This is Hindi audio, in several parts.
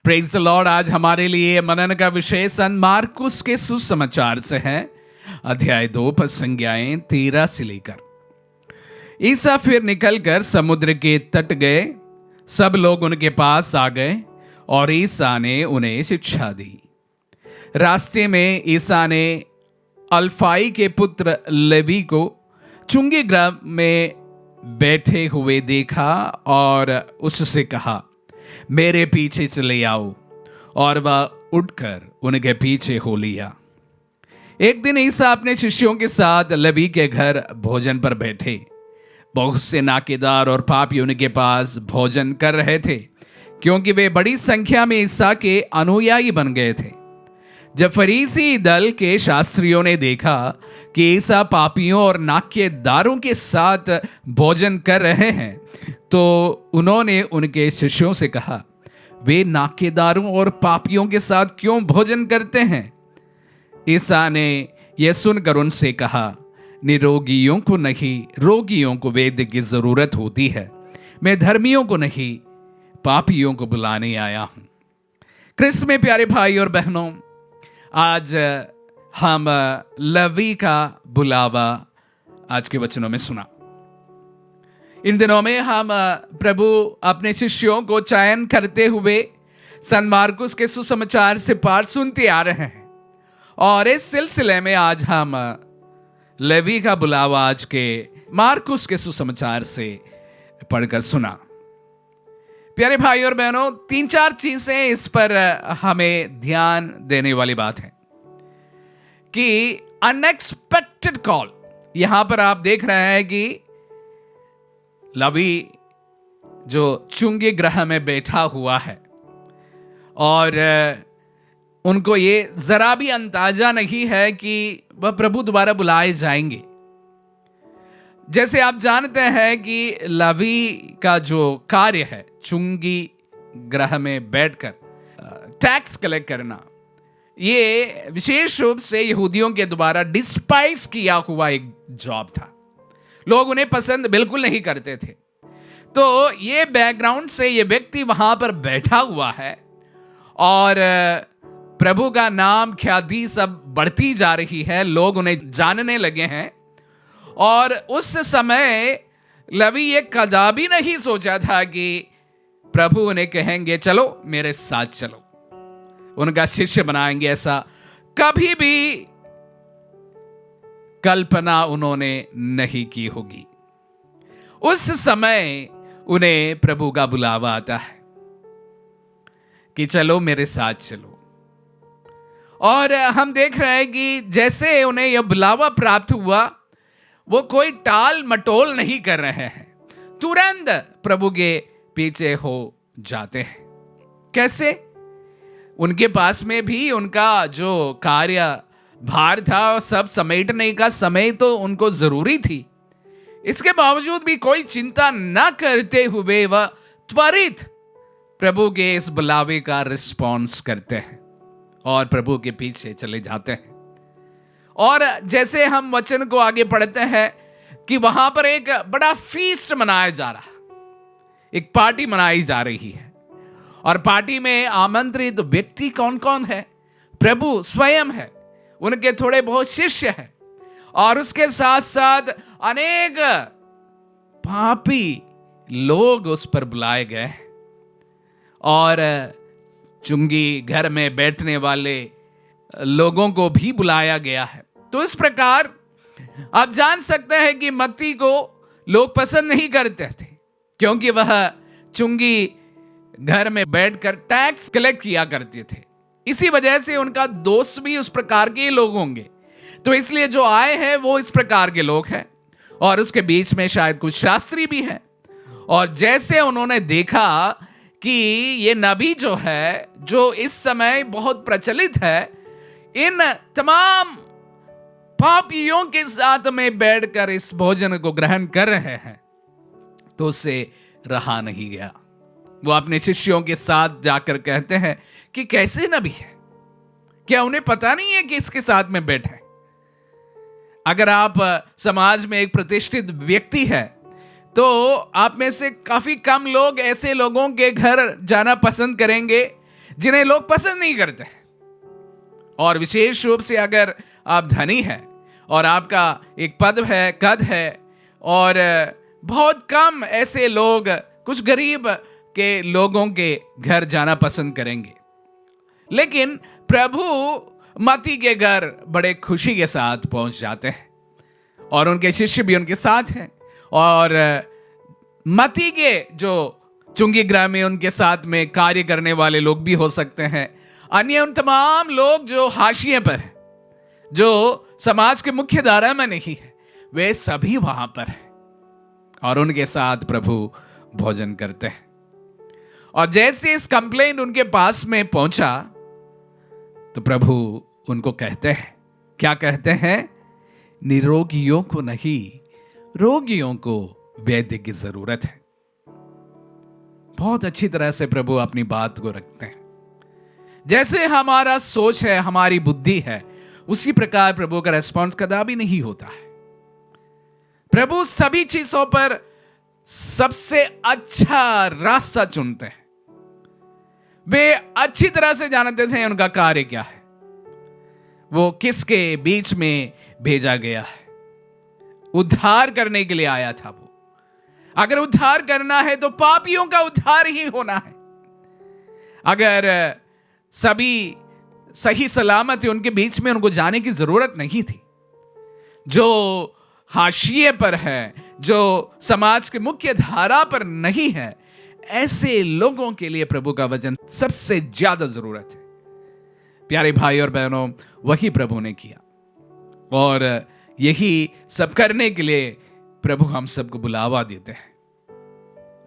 Praise the Lord. आज हमारे लिए मनन का विषय संत मार्कुस के सुसमाचार से है, अध्याय 2 पद संज्ञाएं 13 से लेकर। ईसा फिर निकलकर समुद्र के तट गए। सब लोग उनके पास आ गए और ईसा ने उन्हें शिक्षा दी। रास्ते में ईसा ने अल्फाई के पुत्र लेवी को चुंगी गृह में बैठे हुए देखा और उससे कहा, मेरे पीछे चले आओ। और वह उठकर उनके पीछे हो लिया। एक दिन ईसा अपने शिष्यों के साथ लेवी के घर भोजन पर बैठे। बहुत से नाकेदार और पापी उनके पास भोजन कर रहे थे, क्योंकि वे बड़ी संख्या में ईसा के अनुयायी बन गए थे। जब फरीसी दल के शास्त्रियों ने देखा कि ईसा पापियों और नाकेदारों के साथ भोजन कर रहे हैं, तो उन्होंने उनके शिष्यों से कहा, वे नाकेदारों और पापियों के साथ क्यों भोजन करते हैं? ईसा ने यह सुनकर उनसे कहा, निरोगियों को नहीं, रोगियों को वैद्य की जरूरत होती है। मैं धर्मियों को नहीं, पापियों को बुलाने आया हूं। क्रिस्त में प्यारे भाई और बहनों, आज हम लेवी का बुलावा आज के वचनों में सुना। इन दिनों में हम प्रभु अपने शिष्यों को चयन करते हुए संत मार्कुस के सुसमाचार से पाठ सुनते आ रहे हैं, और इस सिलसिले में आज हम लेवी का बुलावा आज के मार्कुस के सुसमाचार से पढ़कर सुना। प्यारे भाई और बहनों, 3-4 चीजें इस पर हमें ध्यान देने वाली बात है कि अनएक्सपेक्टेड कॉल। यहां पर आप देख रहे हैं कि लेवी जो चुंगी गृह में बैठा हुआ है, और उनको ये जरा भी अंदाजा नहीं है कि वह प्रभु दोबारा बुलाए जाएंगे। जैसे आप जानते हैं कि लेवी का जो कार्य है, चुंगी गृह में बैठकर टैक्स कलेक्ट करना, ये विशेष रूप से यहूदियों के द्वारा डिस्पाइस किया हुआ एक जॉब था। लोग उन्हें पसंद बिल्कुल नहीं करते थे। तो ये बैकग्राउंड से ये व्यक्ति वहां पर बैठा हुआ है, और प्रभु का नाम ख्याति सब बढ़ती जा रही है, लोग उन्हें जानने लगे हैं। और उस समय लेवी ये कदापि नहीं सोचा था कि प्रभु उन्हें कहेंगे, चलो मेरे साथ चलो, उनका शिष्य बनाएंगे। ऐसा कभी भी कल्पना उन्होंने नहीं की होगी। उस समय उन्हें प्रभु का बुलावा आता है कि चलो मेरे साथ चलो। और हम देख रहे हैं कि जैसे उन्हें यह बुलावा प्राप्त हुआ, वो कोई टाल मटोल नहीं कर रहे हैं, तुरंत प्रभु के पीछे हो जाते हैं। कैसे? उनके पास में भी उनका जो कार्य भार था, सब समेटने का समय तो उनको जरूरी थी। इसके बावजूद भी कोई चिंता न करते हुए वह त्वरित प्रभु के इस बुलावे का रिस्पॉन्स करते हैं और प्रभु के पीछे चले जाते हैं। और जैसे हम वचन को आगे पढ़ते हैं कि वहां पर एक बड़ा फीस्ट मनाया जा रहा, एक पार्टी मनाई जा रही है। और पार्टी में आमंत्रित व्यक्ति कौन कौन है? प्रभु स्वयं है, उनके थोड़े बहुत शिष्य हैं, और उसके साथ साथ अनेक पापी लोग उस पर बुलाए गए। और चुंगी घर में बैठने वाले लोगों को भी बुलाया गया है। तो इस प्रकार आप जान सकते हैं कि मत्ती को लोग पसंद नहीं करते थे, क्योंकि वह चुंगी घर में बैठकर टैक्स कलेक्ट किया करते थे। इसी वजह से उनका दोस्त भी उस प्रकार के लोग होंगे। तो इसलिए जो आए हैं वो इस प्रकार के लोग हैं, और उसके बीच में शायद कुछ शास्त्री भी हैं। और जैसे उन्होंने देखा कि ये नबी जो है, जो इस समय बहुत प्रचलित है, इन तमाम पापियों के साथ में बैठकर इस भोजन को ग्रहण कर रहे हैं, तो उससे रहा नहीं गया। वो अपने शिष्यों के साथ जाकर कहते हैं कि कैसे नबी है, क्या उन्हें पता नहीं है कि इसके साथ में बैठे? अगर आप समाज में एक प्रतिष्ठित व्यक्ति है, तो आप में से काफी कम लोग ऐसे लोगों के घर जाना पसंद करेंगे जिन्हें लोग पसंद नहीं करते। और विशेष रूप से अगर आप धनी हैं और आपका एक पद है, कद है, और बहुत कम ऐसे लोग कुछ गरीब के लोगों के घर जाना पसंद करेंगे। लेकिन प्रभु मत्ती के घर बड़े खुशी के साथ पहुंच जाते हैं और उनके शिष्य भी उनके साथ हैं। और मत्ती के जो चुंगी ग्राम में उनके साथ में कार्य करने वाले लोग भी हो सकते हैं, अन्य उन तमाम लोग जो हाशिए पर हैं, जो समाज के मुख्य धारा में नहीं है, वे सभी वहां पर हैं और उनके साथ प्रभु भोजन करते हैं। और जैसे इस कंप्लेंट उनके पास में पहुंचा तो प्रभु उनको कहते हैं, क्या कहते हैं? निरोगियों को नहीं, रोगियों को वैद्य की जरूरत है। बहुत अच्छी तरह से प्रभु अपनी बात को रखते हैं। जैसे हमारा सोच है, हमारी बुद्धि है, उसी प्रकार प्रभु का रेस्पॉन्स कदापि नहीं होता है। प्रभु सभी चीजों पर सबसे अच्छा रास्ता चुनते हैं। वे अच्छी तरह से जानते थे उनका कार्य क्या है, वो किसके बीच में भेजा गया है। उद्धार करने के लिए आया था वो। अगर उद्धार करना है तो पापियों का उद्धार ही होना है। अगर सभी सही सलामत थे उनके बीच में, उनको जाने की जरूरत नहीं थी। जो हाशिए पर है, जो समाज के मुख्य धारा पर नहीं है, ऐसे लोगों के लिए प्रभु का वचन सबसे ज्यादा जरूरत है। प्यारे भाई और बहनों, वही प्रभु ने किया और यही सब करने के लिए प्रभु हम सबको बुलावा देते हैं।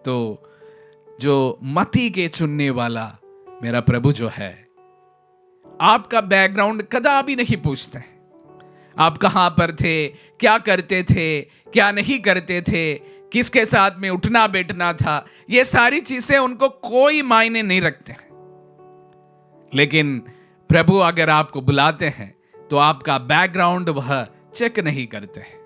तो जो मत्ती के चुनने वाला मेरा प्रभु जो है, आपका बैकग्राउंड कदापि नहीं पूछते। आप कहां पर थे, क्या करते थे, क्या नहीं करते थे, किसके साथ में उठना बैठना था, ये सारी चीजें उनको कोई मायने नहीं रखते। लेकिन प्रभु अगर आपको बुलाते हैं तो आपका बैकग्राउंड वह चेक नहीं करते हैं।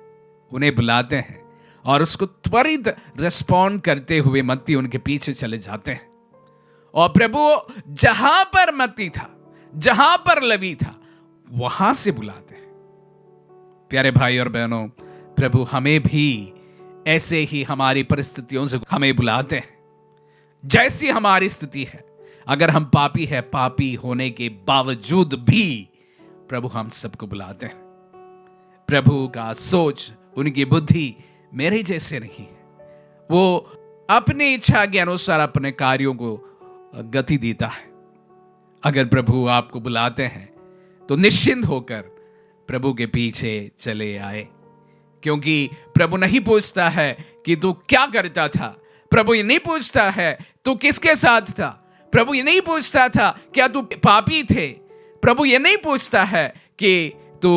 उन्हें बुलाते हैं और उसको त्वरित रिस्पॉन्ड करते हुए मत्ती उनके पीछे चले जाते हैं। और प्रभु जहां पर मत्ती था, जहां पर लवी था, वहां से बुलाते हैं। प्यारे भाई और बहनों, प्रभु हमें भी ऐसे ही हमारी परिस्थितियों से हमें बुलाते हैं। जैसी हमारी स्थिति है, अगर हम पापी है, पापी होने के बावजूद भी प्रभु हम सबको बुलाते हैं। प्रभु का सोच, उनकी बुद्धि मेरे जैसे नहीं है। वो अपनी इच्छा के अनुसार अपने कार्यों को गति देता है। अगर प्रभु आपको बुलाते हैं तो निश्चिंत होकर प्रभु के पीछे चले आए, क्योंकि प्रभु नहीं पूछता है कि तू क्या करता था। प्रभु ये नहीं पूछता है तू किसके साथ था। प्रभु ये नहीं पूछता था क्या तू पापी थे। प्रभु ये नहीं पूछता है कि तू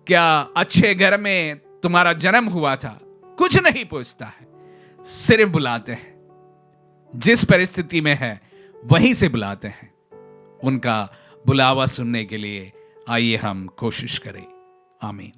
क्या अच्छे घर में तुम्हारा जन्म हुआ था। कुछ नहीं पूछता है, सिर्फ बुलाते हैं। जिस परिस्थिति में है वहीं से बुलाते हैं। उनका बुलावा सुनने के लिए आइए हम कोशिश करें। आमीन।